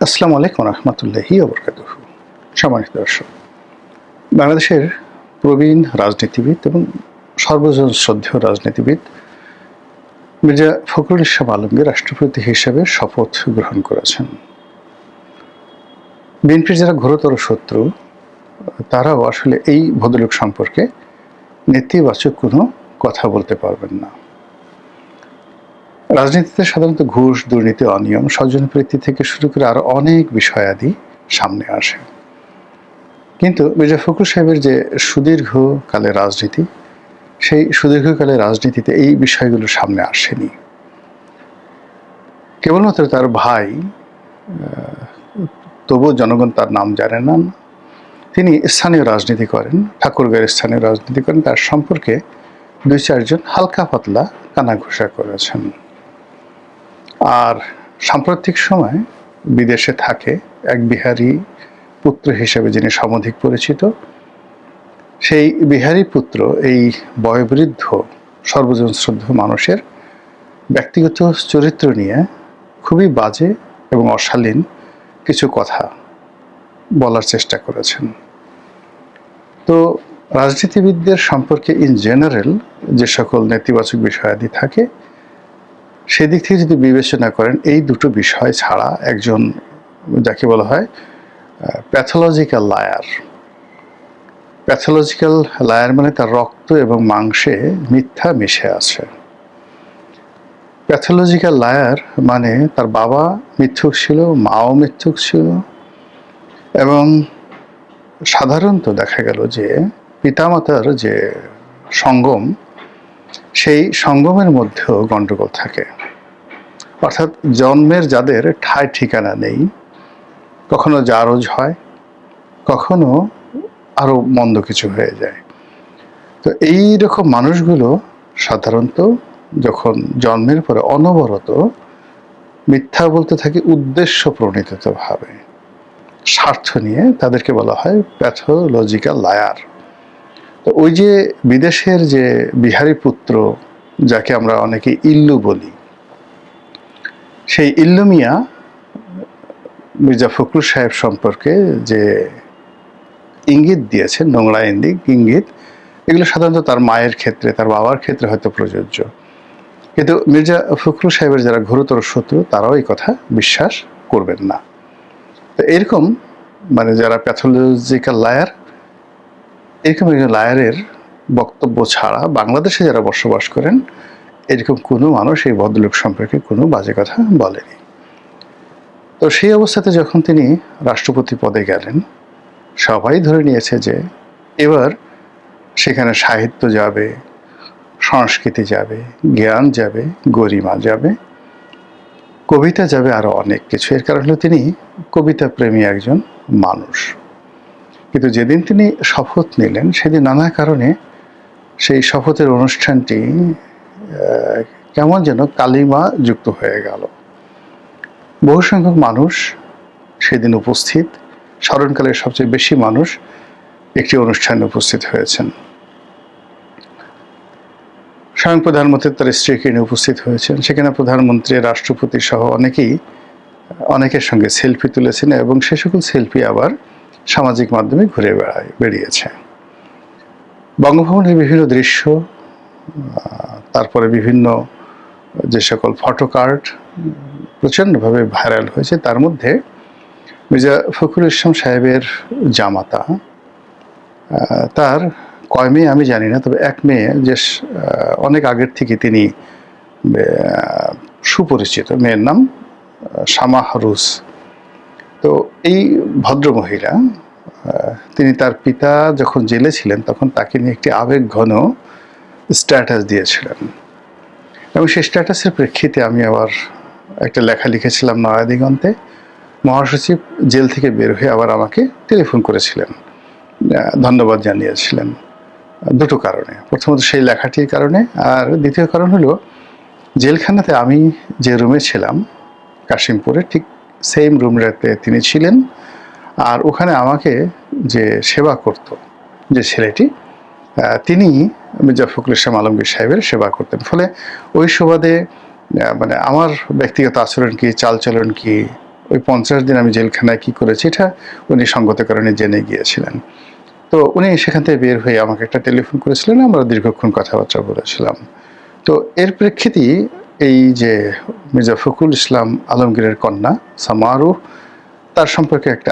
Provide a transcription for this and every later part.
আসসালামু আলাইকুম রহমতুল্লাহি ওবরকাতুহু। সম্মানিত দর্শক, বাংলাদেশের প্রবীণ রাজনীতিবিদ এবং সর্বজন শ্রদ্ধেয় রাজনীতিবিদ মির্জা ফখরুল ইসলাম আলমগীর রাষ্ট্রপতি হিসেবে শপথ গ্রহণ করেছেন। বিএনপির যারা ঘোরতর শত্রু তারাও আসলে এই ভদ্রলোক সম্পর্কে নেতিবাচক কোনো কথা বলতে পারবেন না। রাজনীতিতে সাধারণত ঘুষ, দুর্নীতি, অনিয়ম, স্বজনপ্রীতি থেকে শুরু করে আরো অনেক বিষয়াদি সামনে আসে। কিন্তু মির্জা ফখরুল সাহেবের যে সুদীর্ঘকালের রাজনীতি, সেই সুদীর্ঘকালের রাজনীতিতে এই বিষয়গুলো সামনে আসেনি। কেবলমাত্র তার ভাই, তবুও জনগণ তার নাম জানে না, তিনি স্থানীয় রাজনীতি করেন, ঠাকুরগাঁয়ের স্থানীয় রাজনীতি করেন, তার সম্পর্কে ২-৪ জন হালকা পাতলা কানাঘুষা করেছেন। আর সাম্প্রতিক সময় বিদেশে থাকে এক বিহারি পুত্র হিসেবে যিনি সমধিক পরিচিত, সেই বিহারি পুত্র এই বয়োবৃদ্ধ সর্বজন শ্রদ্ধ মানুষের ব্যক্তিগত চরিত্র নিয়ে খুবই বাজে এবং অশালীন কিছু কথা বলার চেষ্টা করেছেন। তো রাজনীতিবিদদের সম্পর্কে ইন জেনারেল যে সকল নেতিবাচক বিষয়াদি থাকে, সেদিক থেকে যদি বিবেচনা করেন, এই দুটো বিষয় ছাড়া একজন যাকে বলা হয় প্যাথোলজিক্যাল লায়ার, প্যাথোলজিক্যাল লায়ার মানে তার রক্ত এবং মাংসে মিথ্যা মিশে আছে। প্যাথোলজিক্যাল লায়ার মানে তার বাবা মিথ্যুক ছিল, মাও মিথ্যুক ছিল, এবং সাধারণত দেখা গেল যে পিতামাতার যে সঙ্গম, সেই সঙ্গমের মধ্যেও গণ্ডগোল থাকে। অর্থাৎ জন্মের যাদের ঠাঁই ঠিকানা নেই, কখনো জারজ হয়, কখনো আরো মন্দ কিছু হয়ে যায়। তো এই রকম মানুষগুলো সাধারণত যখন জন্মের পরে অনবরত মিথ্যা বলতে থাকে উদ্দেশ্য প্রণীতভাবে, স্বার্থ নিয়ে, তাদেরকে বলা হয় প্যাথোলজিক্যাল লায়ার। তো ওই যে বিদেশের যে বিহারি পুত্র, যাকে আমরা অনেকে ইল্লু বলি, সেই ইল্লু মিয়া মির্জা ফখরুল সাহেব সম্পর্কে যে ইঙ্গিত দিয়েছেন, নোংরা ইঙ্গিত, এগুলো সাধারণত তার মায়ের ক্ষেত্রে, তার বাবার ক্ষেত্রে হয়তো প্রযোজ্য। কিন্তু মির্জা ফখরুল সাহেবের যারা ঘোরতর শত্রু, তারাও এই কথা বিশ্বাস করবেন না। তো এরকম মানে যারা প্যাথোলজিক্যাল লায়ার, এরকম একজন লায়ারের বক্তব্য ছাড়া বাংলাদেশে যারা বসবাস করেন, এরকম কোনো মানুষ এই ভদ্রলোক সম্পর্কে কোনো বাজে কথা বলেনি। তো সেই অবস্থাতে যখন তিনি রাষ্ট্রপতি পদে গেলেন, সবাই ধরে নিয়েছে যে এবার সেখানে সাহিত্য যাবে, সংস্কৃতি যাবে, জ্ঞান যাবে, গরিমা যাবে, কবিতা যাবে, আরো অনেক কিছু। এর কারণ হলো তিনি কবিতা প্রেমী একজন মানুষ। কিন্তু যেদিন তিনি শপথ নিলেন, সেদিন নানা কারণে সেই শপথের অনুষ্ঠানটি কেমন যেন কালিমা যুক্ত হয়ে গেল। বহু সংখ্যক মানুষ সেদিন উপস্থিত, স্মরণকালের সবচেয়ে বেশি মানুষ একটি অনুষ্ঠানে উপস্থিত হয়েছেন। স্বয়ং প্রধানমন্ত্রী তার স্ত্রীকে নিয়ে উপস্থিত হয়েছেন। সেখানে প্রধানমন্ত্রী, রাষ্ট্রপতি সহ অনেকের সঙ্গে সেলফি তুলেছেন, এবং সে সকল সেলফি আবার সামাজিক মাধ্যমে ঘুরে বেরিয়েছে। বঙ্গভবনের বিভিন্ন দৃশ্য, তারপরে বিভিন্ন যে সকল ফটো কার্ড প্রচণ্ডভাবে ভাইরাল হয়েছে। তার মধ্যে মির্জা ফখরুল ইসলাম সাহেবের জামাতা, তার কয় মেয়ে আমি জানি না, তবে এক মেয়ে যে অনেক আগের থেকে তিনি সুপরিচিত, মেয়ের নাম শামা রুস। তো এই ভদ্রমহিলা, তিনি তার পিতা যখন জেলে ছিলেন তখন তাকে নিয়ে একটি আবেগঘন স্ট্যাটাস দিয়েছিলেন, এবং সেই স্ট্যাটাসের প্রেক্ষিতে আমি আবার একটা লেখা লিখেছিলাম নয়া দিগন্তে। মহাসচিব জেল থেকে বের হয়ে আবার আমাকে টেলিফোন করেছিলেন, ধন্যবাদ জানিয়েছিলেন দুটো কারণে। প্রথমত সেই লেখাটির কারণে, আর দ্বিতীয় কারণ হলো জেলখানাতে আমি যে রুমে ছিলাম কাশিমপুরে, ঠিক সেম রুমটাতে তিনি ছিলেন। আর ওখানে আমাকে যে সেবা করত যে ছেলেটি, তিনি মির্জা ফখরুল ইসলাম আলমগীর সাহেবের সেবা করতেন। ফলে ওই সুবাদে মানে আমার ব্যক্তিগত আচরণ কি, চালচলন কি, ওই 50 দিন আমি জেলখানায় কী করেছি এটা উনি সঙ্গত কারণে জেনে গিয়েছিলেন। তো উনি সেখান থেকে বের হয়ে আমাকে একটা টেলিফোন করেছিলেন, আমরা দীর্ঘক্ষণ কথাবার্তা বলেছিলাম। তো এর প্রেক্ষিতেই এই যে মির্জা ফখরুল ইসলাম আলমগীরের কন্যা সামারুহ, তার সম্পর্কে একটা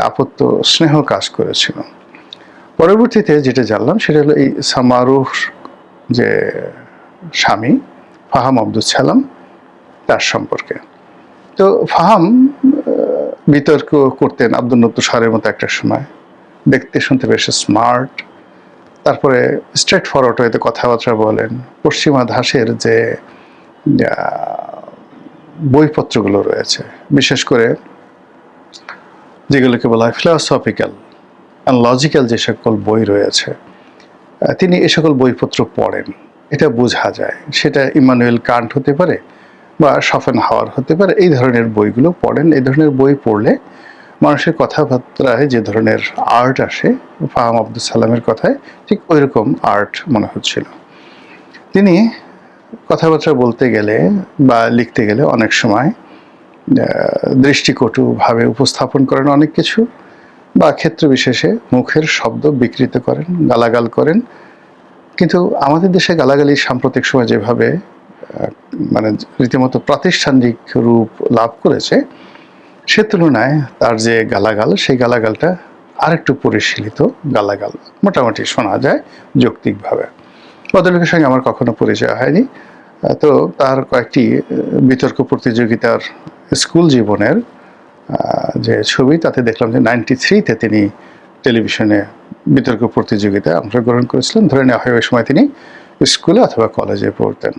স্নেহ কাজ করেছিল। পরবর্তীতে যেটা জানলাম সেটা হলো এই সামারুহ যে স্বামী ফাহাম আব্দুল সালাম, তার সম্পর্কে। তো ফাহাম বিতর্ক করতেন আব্দুল তুষারের মতো একটা সময়, দেখতে শুনতে বেশ স্মার্ট, তারপরে স্ট্রেট ফরওয়ার্ড হয়তো কথাবার্তা বলেন। পশ্চিমা ধাঁচের যে বইপত্রগুলো রয়েছে, বিশেষ করে যেগুলোকে বলা হয় ফিলসফিক্যাল অ্যান্ড লজিক্যাল যে সকল বই রয়েছে, তিনি এ সকল বইপত্র পড়েন, এটা বোঝা যায়। সেটা ইমানুয়েল কান্ট হতে পারে বা শোপেনহাওয়ার হতে পারে, এই ধরনের বইগুলো পড়েন। এই ধরনের বই পড়লে মানুষের কথাবার্তায় যে ধরনের আর্ট আসে, ফাহাম আব্দুল সালামের কথায় ঠিক ওই রকম আর্ট মনে হচ্ছিল। তিনি কথাবার্তা বলতে গেলে বা লিখতে গেলে অনেক সময় দৃষ্টিকটুভাবে উপস্থাপন করেন অনেক কিছু, বা ক্ষেত্র বিশেষে মুখের শব্দ বিকৃত করেন, গালাগাল করেন। কিন্তু আমাদের দেশে গালাগালি সাম্প্রতিক সময় যেভাবে মানে রীতিমতো প্রাতিষ্ঠানিক রূপ লাভ করেছে, সে তুলনায় তার যে গালাগাল, সেই গালাগালটা আরেকটু পরিশীলিত গালাগাল মোটামুটি শোনা যায় যৌক্তিকভাবে। ভদ্রলোকের সঙ্গে আমার কখনো পরিচয় হয়নি। তো তার কয়েকটি বিতর্ক প্রতিযোগিতার স্কুল জীবনের যে ছবি, তাতে দেখলাম যে 93-তে তিনি টেলিভিশনে বিতর্ক প্রতিযোগিতায় অংশগ্রহণ করেছিলেন। ধরে নেওয়া হয় ওই সময় তিনি স্কুলে অথবা কলেজে পড়তেন।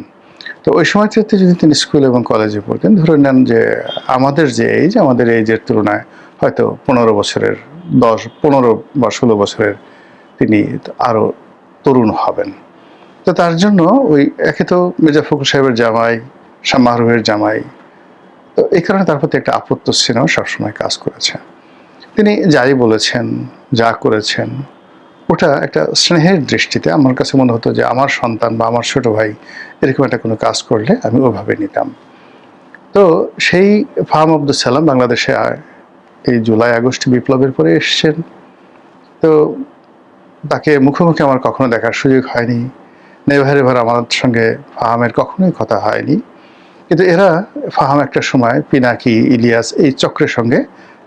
তো ওই সময়টাতে যদি তিনি স্কুল এবং কলেজে পড়তেন, ধরে নেন যে আমাদের যে এইজ, আমাদের এইজের তুলনায় হয়তো 15 বছরের 15 বা 16 বছরের তিনি আরও তরুণ হবেন। তো তার জন্য ওই একে তো মির্জা ফখরুল সাহেবের জামাই, সামারুহের জামাই, তো এই কারণে তার প্রতি একটা আপত্তিস্নেহ সবসময় কাজ করেছে। তিনি যাই বলেছেন, যা করেছেন, ওটা একটা স্নেহের দৃষ্টিতে আমার কাছে মনে হতো যে আমার সন্তান বা আমার ছোট ভাই এরকম একটা কোনো কাজ করলে আমি ওভাবে নিতাম। তো সেই ফাহাম আব্দুল সালাম বাংলাদেশে এই জুলাই আগস্ট বিপ্লবের পরে এসছেন। তো তাকে মুখোমুখি আমার কখনো দেখার সুযোগ হয়নি। নেভার এভার আমার সঙ্গে ফাহামের কখনোই কথা হয়নি। কিন্তু এরা, ফাহাম একটা সময় পিনাকি, ইলিয়াস এই চক্রের সঙ্গে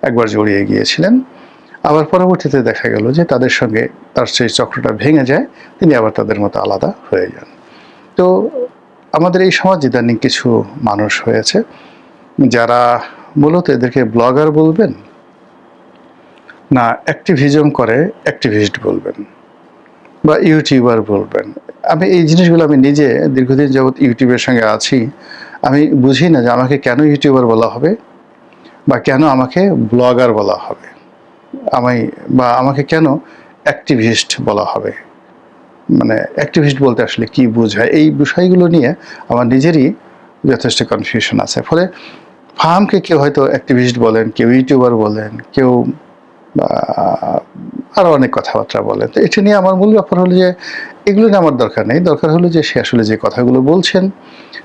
একবার জড়িয়ে গিয়েছিলেন। আবার পরবর্তীতে দেখা গেল যে তাদের সঙ্গে তার সেই চক্রটা ভেঙে যায়, তিনি আবার তাদের মতো আলাদা হয়ে যান। তো আমাদের এই সমাজ ইদানিং কিছু মানুষ হয়েছে যারা মূলত এদেরকে ব্লগার বলবেন না অ্যাক্টিভিজম করে অ্যাক্টিভিস্ট বলবেন বা ইউটিউবার বলবেন। আমি এই জিনিসগুলো আমি নিজে দীর্ঘদিন যাবৎ ইউটিউবের সঙ্গে আছি, আমি বুঝি না যে আমাকে কেন ইউটিউবার বলা হবে বা কেন আমাকে ব্লগার বলা হবে, আমাকে কেন অ্যাক্টিভিস্ট বলা হবে। মানে অ্যাক্টিভিস্ট বলতে আসলে কি বোঝায়, এই বিষয়গুলো নিয়ে আমার নিজেরই যথেষ্ট কনফিউশন আছে। ফলে ফাহামকে কেউ হয়তো অ্যাক্টিভিস্ট বলেন, কেউ ইউটিউবার বলেন, কেউ আরও অনেক কথাবার্তা বলেন। তো এটা নিয়ে আমার মূল ব্যাপার হলো যে এগুলো নিয়ে আমার দরকার নেই। দরকার হলো যে সে আসলে যে কথাগুলো বলছেন,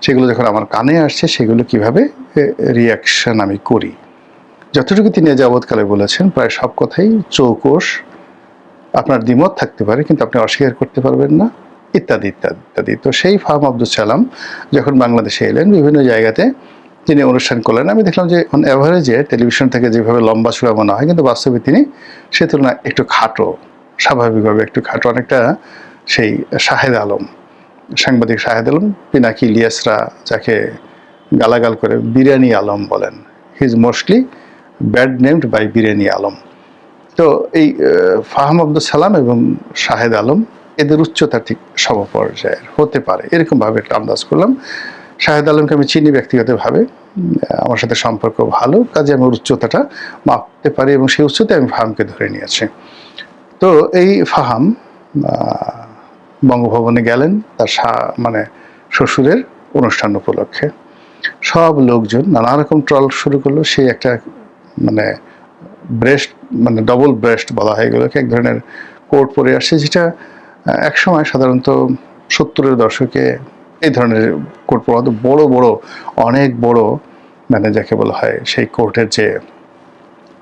সেগুলো যখন আমার কানে আসছে, সেগুলো কিভাবে রিয়াকশন আমি করি। যতটুকু তিনি যাবৎকালে বলেছেন প্রায় সব কথাই চৌকস, আপনার দ্বিমত থাকতে পারে কিন্তু আপনি অস্বীকার করতে পারবেন না, ইত্যাদি ইত্যাদি ইত্যাদি। তো সেই ফাহাম আব্দুল সালাম যখন বাংলাদেশে এলেন, বিভিন্ন জায়গাতে তিনি অনুষ্ঠান করলেন। আমি দেখলাম যে অন অ্যাভারেজে টেলিভিশন থেকে যেভাবে লম্বা চূড়া মনে হয়, কিন্তু বাস্তবে তিনি সে তুলনায় একটু খাটো, স্বাভাবিকভাবে একটু খাটো, অনেকটা সেই শাহেদ আলম, সাংবাদিক শাহেদ আলম, পিনাকি ইলিয়াসরা যাকে গালাগাল করে বিরিয়ানি আলম বলেন, he is mostly bad named by biryani Alam. তো এই ফাহাম আব্দুল সালাম এবং শাহেদ আলম, এদের উচ্চতা ঠিক সমপর্যায়ের হতে পারে, এরকমভাবে একটা আন্দাজ করলাম। শাহেদ আলমকে আমি চিনি ব্যক্তিগতভাবে, আমার সাথে সম্পর্ক ভালো, কাজে আমি উচ্চতাটা মাপতে পারি এবং সেই উচ্চতায় আমি ফাহামকে ধরে নিয়েছি। তো এই ফাহাম বঙ্গভবনে গেলেন তার শ্বশুরের অনুষ্ঠান উপলক্ষে। সব লোকজন নানা রকম ট্রল শুরু করলো। সে একটা ব্রেস্ট, ডবল ব্রেস্ট বলা হয় এগুলোকে, এক ধরনের কোট পরে আসছে, যেটা একসময় সাধারণত 70-এর দশকে এই ধরনের কোট পরা হতো। বড় বড়, অনেক বড়, যাকে বলা হয় সেই কোটের যে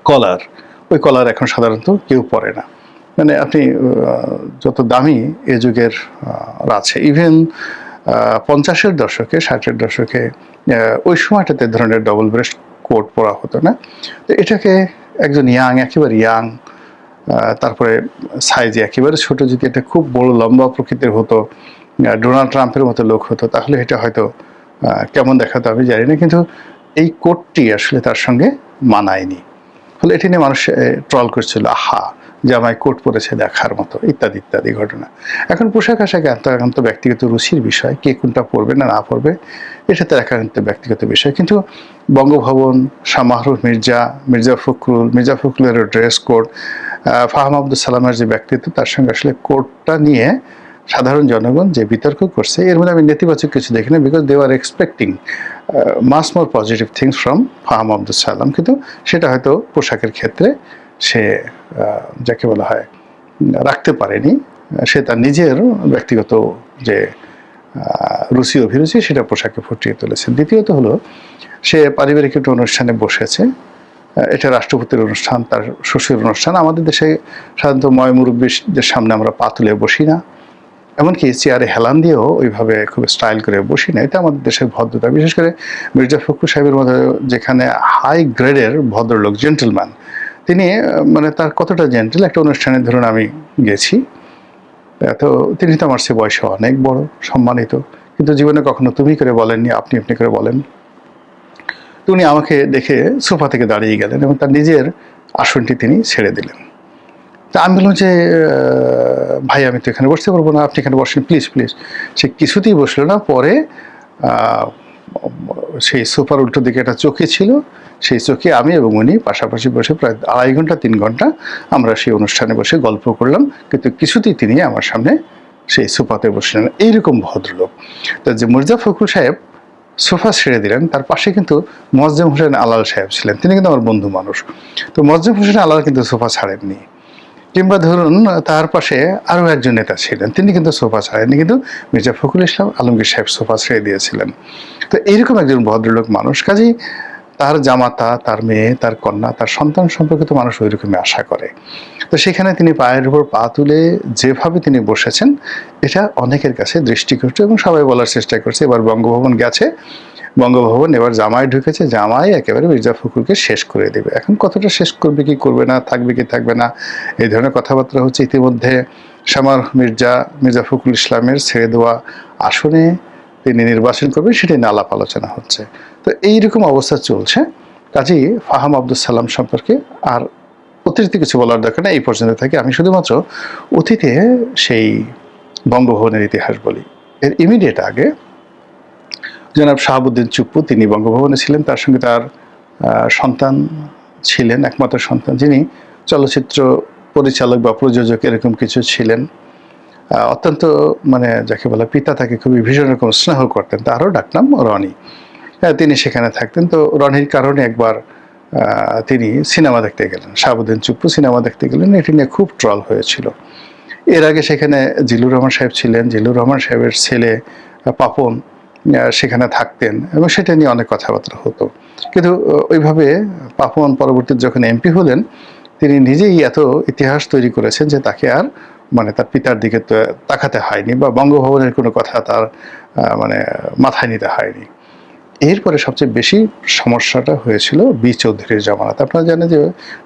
কলার, ওই কলার এখন সাধারণত কেউ পরে না। মানে আপনি যত দামি এ যুগের আছে, ইভেন 50-এর দশকে 60-এর দশকে ওই সময়টাতে ধরনের ডবল ব্রেস্ট কোট পরা হতো না। তো এটাকে একজন ইয়াং, একেবারে ইয়াং, তারপরে সাইজে একেবারে ছোট, যদি এটা খুব বড় লম্বা প্রকৃতির হতো, ডোনাল্ড ট্রাম্পের মতো লোক হতো, তাহলে এটা হয়তো কেমন দেখাতো আমি জানি না, কিন্তু এই কোটটি আসলে তার সঙ্গে মানায়নি। ফলে এটি নিয়ে মানুষ ট্রল করছিল, আহা জামাই কোট পরেছে দেখার মতো, ইত্যাদি ইত্যাদি ঘটনা। এখন পোশাক আশাক একান্ত ব্যক্তিগত রুচির বিষয়, কে কোনটা পরবে না না পরবে এটা তার একান্ত ব্যক্তিগত বিষয়। কিন্তু বঙ্গভবন, শাহ মাহরুর মির্জা, মির্জা ফখরুলের ড্রেস কোড, ফাহাম আব্দুল সালামের যে ব্যক্তিত্ব, তার সঙ্গে আসলে কোডটা নিয়ে সাধারণ জনগণ যে বিতর্ক করছে, এর মধ্যে আমি নেতিবাচক কিছু দেখি না, because they are expecting much more positive things from Faham Abdul Salam. কিন্তু সেটা হয়তো পোশাকের ক্ষেত্রে সে যাকে বলা হয় রাখতে পারেনি, সে তার নিজের ব্যক্তিগত যে রুচি অভিরুচি সেটা পোশাকে ফুটিয়ে তুলেছে। দ্বিতীয়ত হলো, সে পারিবারিক একটা অনুষ্ঠানে বসেছে, এটা রাষ্ট্রপতির অনুষ্ঠান, তার শ্বশুর অনুষ্ঠান। আমাদের দেশে সাধারণত মুরব্বীদের সামনে আমরা পা তুলে বসি না, এমনকি চেয়ারে হেলান দিয়েও ওইভাবে খুব স্টাইল করে বসি না। এটা আমাদের দেশের ভদ্রতা। বিশেষ করে মির্জা ফখরুল সাহেবের মতো যেখানে হাই গ্রেডের ভদ্রলোক, জেন্টলম্যান, তিনি মানে তার কতটা জেন্টেল, একটা অনুষ্ঠানে ধরুন আমি গেছি, তো তিনি তো আমার সে বয়সে অনেক বড়, সম্মানিত, কিন্তু জীবনে কখনো তুমি করে বলেননি, আপনি আপনি করে বলেন। তো উনি আমাকে দেখে সোফা থেকে দাঁড়িয়ে গেলেন এবং তার নিজের আসনটি তিনি ছেড়ে দিলেন। তা আমি বললাম যে ভাই আমি তো এখানে বসতে পারবো না, আপনি এখানে বসেন প্লিজ প্লিজ। সে কিছুতেই বসলো না। পরে সেই সোফার উল্টো দিকে একটা চৌকি ছিল, সেই চৌকি আমি এবং উনি পাশাপাশি বসে প্রায় 2.5 ঘন্টা 3 ঘন্টা আমরা সেই অনুষ্ঠানে বসে গল্প করলাম, কিন্তু কিছুতেই তিনি আমার সামনে সেই সোফাতে বসলেন। এইরকম ভদ্রলোক। তো যে মির্জা ফখরুল সাহেব সোফা ছেড়ে দিলেন, তার পাশে কিন্তু মোয়াজ্জেম হোসেন আলাল সাহেব ছিলেন, তিনি কিন্তু আমার বন্ধু মানুষ। তো মোয়াজ্জেম হোসেন আলাল কিন্তু সোফা ছাড়েননি। কিংবা ধরুন তার পাশে আরও একজন নেতা ছিলেন, তিনি কিন্তু সোফা ছাড়েননি, কিন্তু মির্জা ফখরুল ইসলাম আলমগীর সাহেব সোফা ছেড়ে দিয়েছিলেন। তো এইরকম একজন ভদ্রলোক মানুষ, কাজেই তার জামাতা, তার মেয়ে, তার কন্যা, তার সন্তান সম্পর্কে তো মানুষ ওই রকমই আশা করে। তো সেখানে তিনি পায়ের উপর পা তুলে যেভাবে তিনি বসেছেন, এটা অনেকের কাছে দৃষ্টিকটু এবং সবাই বলার চেষ্টা করছে এবার বঙ্গভবন গেছে, বঙ্গভবন এবার জামাই ঢুকেছে, জামাই একেবারে মির্জা ফখরুলকে শেষ করে দেবে। এখন কতটা শেষ করবে কি করবে না, থাকবে কি থাকবে না, এই ধরনের কথাবার্তা হচ্ছে। ইতিমধ্যে মির্জা ফখরুল ইসলামের ছেড়ে দেওয়া আসনে তিনি নির্বাচন করবেন, সেটি নিয়ে আলাপ আলোচনা হচ্ছে। তো এইরকম অবস্থা চলছে। কাজেই ফাহাম আব্দুল সালাম সম্পর্কে আর অতিরিক্ত কিছু বলার দরকার নেই, এই পর্যন্ত থাকি। আমি শুধুমাত্র অতীতে সেই বঙ্গভবনের ইতিহাস বলি। এর ইমিডিয়েট আগে জনাব শাহাবুদ্দিন চুপ্পু, তিনি বঙ্গভবনে ছিলেন, তার সঙ্গে তার সন্তান ছিলেন, একমাত্র সন্তান, যিনি চলচ্চিত্র পরিচালক বা প্রযোজক এরকম কিছু ছিলেন। অত্যন্ত মানে যাকে বলে পিতা তাকে খুবই ভীষণ রকম স্নেহ করতেন, তারও ডাকনাম রনি। তিনি সেখানে থাকতেন। তো রনির কারণে একবার তিনি সিনেমা দেখতে গেলেন, শাহাবুদ্দিন চুপ্পু সিনেমা দেখতে গেলেন, এটি নিয়ে খুব ট্রল হয়েছিল। এর আগে সেখানে জিল্লুর রহমান সাহেব ছিলেন, জিল্লুর রহমান সাহেবের ছেলে পাপন সেখানে থাকতেন এবং সেটা নিয়ে অনেক কথাবার্তা হতো। কিন্তু ওইভাবে পাপন পরবর্তীতে যখন এমপি হলেন, তিনি নিজেই এত ইতিহাস তৈরি করেছেন যে তাকে আর মানে তার পিতার দিকে তাকাতে হয়নি বা বঙ্গভবনের কোনো কথা তার মানে মাথায় নিতে হয়নি। এরপরে সবচেয়ে বেশি সমস্যাটা হয়েছিল বি চৌধুরীর জামানাতে। আপনারা জানেন যে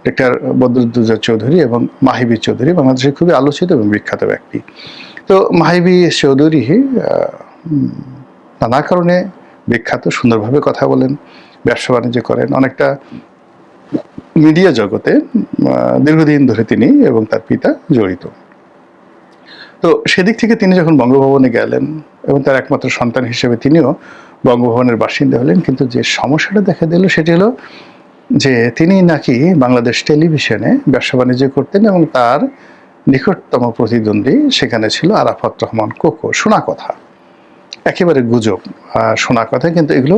ডক্টর বদরুদ্দোজা চৌধুরী এবং মাহিবি চৌধুরী বাংলাদেশের খুবই আলোচিত এবং বিখ্যাত ব্যক্তি। তো মাহিবি চৌধুরী নানা কারণে বিখ্যাত, সুন্দরভাবে কথা বলেন, ব্যবসা বাণিজ্য করেন, অনেকটা মিডিয়া জগতে দীর্ঘদিন ধরে তিনি এবং তার পিতা জড়িত। তো সেদিক থেকে তিনি যখন বঙ্গভবনে গেলেন এবং তার একমাত্র সন্তান হিসেবে তিনিও বঙ্গভবনের বাসিন্দা হলেন, কিন্তু যে সমস্যাটা দেখা দিল সেটি হলো যে তিনি নাকি বাংলাদেশ টেলিভিশনে ব্যবসা বাণিজ্য করতেন এবং তার নিকটতম প্রতিদ্বন্দ্বী সেখানে ছিল আরাফাত রহমান কোকো। শোনা কথা, একেবারে গুজব, শোনা কথা, কিন্তু এগুলো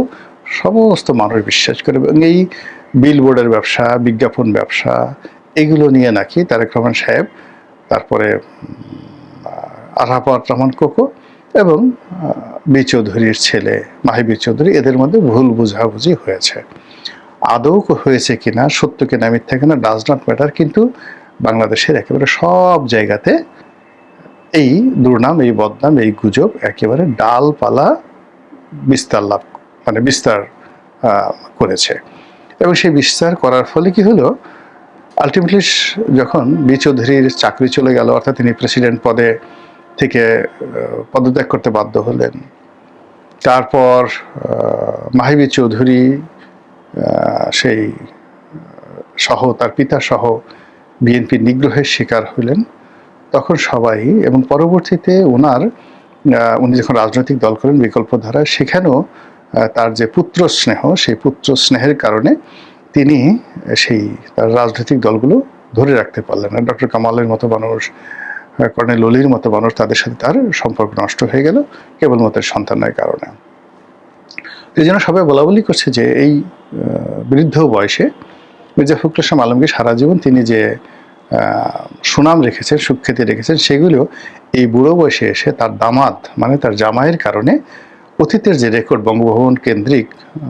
সমস্ত মানুষ বিশ্বাস করে। এবং এই বিলবোর্ডের ব্যবসা, বিজ্ঞাপন ব্যবসা, এগুলো নিয়ে নাকি তারেক রহমান সাহেব, তারপরে আরাফাত রহমান কোকো এবং বি চৌধুরীর ছেলে মাহিবি চৌধুরী, এদের মধ্যে ভুল বুঝাবুঝি হয়েছে। আদৌ হয়েছে কিনা, সত্য কিনা মিথ্যা কিনা ডাজ নট ম্যাটার, কিন্তু বাংলাদেশের একেবারে সব জায়গাতে এই দুর্নাম, এই বদনাম, এই গুজব একেবারে ডালপালা বিস্তার লাভ, মানে বিস্তার করেছে। এবং সেই বিস্তার করার ফলে কি হলো, আলটিমেটলি যখন বি চৌধুরীর চাকরি চলে গেল, অর্থাৎ তিনি প্রেসিডেন্ট পদে থেকে পদত্যাগ করতে বাধ্য হলেন, তারপর মাহিবী চৌধুরী সেই সহ তার পিতা সহ বিএনপির নিগ্রহের শিকার হলেন, তখন সবাই, এবং পরবর্তীতে উনি যখন রাজনৈতিক দল করেন বিকল্পধারা, সেখানেও তার যে পুত্র স্নেহ, সেই পুত্র স্নেহের কারণে তিনি সেই তার রাজনৈতিক দলগুলো ধরে রাখতে পারলেন না। ডক্টর কামালের মতো মানুষ, কর্নেল অলির মতো মানুষ, তাদের সাথে তার সম্পর্ক নষ্ট হয়ে গেল কেবলমাত্র সন্তানের কারণে। এই জন্য সবাই বলাবলি করছে যে এই বৃদ্ধ বয়সে মির্জা ফখরুল ইসলাম আলমগীর সারা জীবন তিনি যে সুনাম রেখেছেন, সুখ্যাতি রেখেছেন, সেগুলো এই বুড়ো বয়সে এসে তার দামাদ মানে তার জামাইয়ের কারণে অতীতের যে রেকর্ড, বঙ্গভবন কেন্দ্রিক,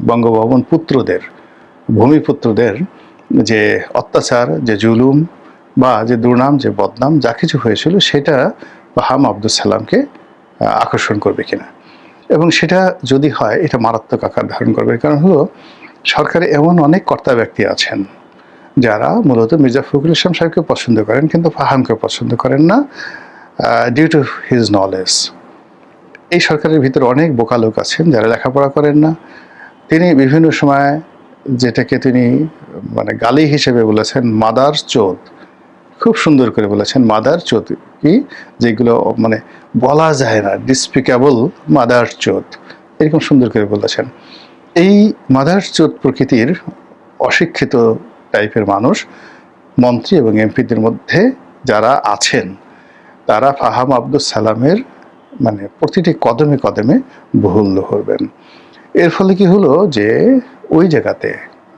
বঙ্গভবন পুত্রদের, ভূমিপুত্রদের যে অত্যাচার, যে জুলুম বা যে দুর্নাম, যে বদনাম যা কিছু হয়েছিল, সেটা ফাহাম আব্দুল সালামকে আকর্ষণ করবে কিনা, এবং সেটা যদি হয় এটা মারাত্মক আকার ধারণ করবে। কারণ হলো, সরকারে এমন অনেক কর্তা ব্যক্তি আছেন যারা মূলত মির্জা ফখরুল ইসলাম সাহেবকে পছন্দ করেন, কিন্তু ফাহামকে পছন্দ করেন না ডিউ টু হিজ নলেজ। এই সরকারের ভিতরে অনেক বোকা লোক আছেন যারা লেখাপড়া করেন না। তিনি বিভিন্ন সময় যেটাকে তিনি মানে গালি হিসেবে বলেছেন মাদার চোদ, খুব সুন্দর করে বলেছেন মাদার চোদ কি, যেগুলো মানে বলা যায় না, ডিসপিকেবল মাদার চোদ, এরকম সুন্দর করে বলেছেন। এই মাদার চোদ প্রকৃতির অশিক্ষিত টাইপের মানুষ মন্ত্রী এবং এমপিদের মধ্যে যারা আছেন, তারা ফাহাম আব্দুল সালামের মানে প্রতিটি কদমে কদমে বহুল্য করবেন। এর ফলে কি হলো যে ওই জায়গাতে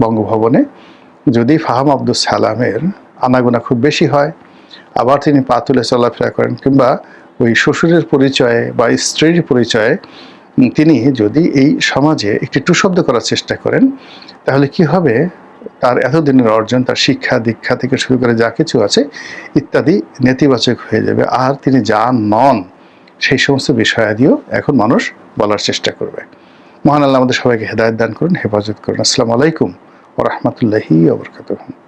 বঙ্গভবনে যদি ফাহাম আব্দুল সালামের আনাগোনা খুব বেশি হয়, আবার তিনি পা তুলে চলাফেরা করেন, কিংবা ওই শ্বশুরের পরিচয়ে বা স্ত্রীর পরিচয়ে তিনি যদি এই সমাজে একটি টুশব্দ করার চেষ্টা করেন, তাহলে কি হবে, তার এতদিনের অর্জন, তার শিক্ষা দীক্ষা থেকে শুরু করে যা কিছু আছে ইত্যাদি নেতিবাচক হয়ে যাবে, আর তিনি যা নন সেই সমস্ত বিষয়াদিও এখন মানুষ বলার চেষ্টা করবে। মহান আল্লাহ আমাদের সবাইকে হেদায়েত দান করুন, হেফাজত করুন। আসসালামু আলাইকুম ওয়া রাহমাতুল্লাহি ওয়া বারাকাতুহু।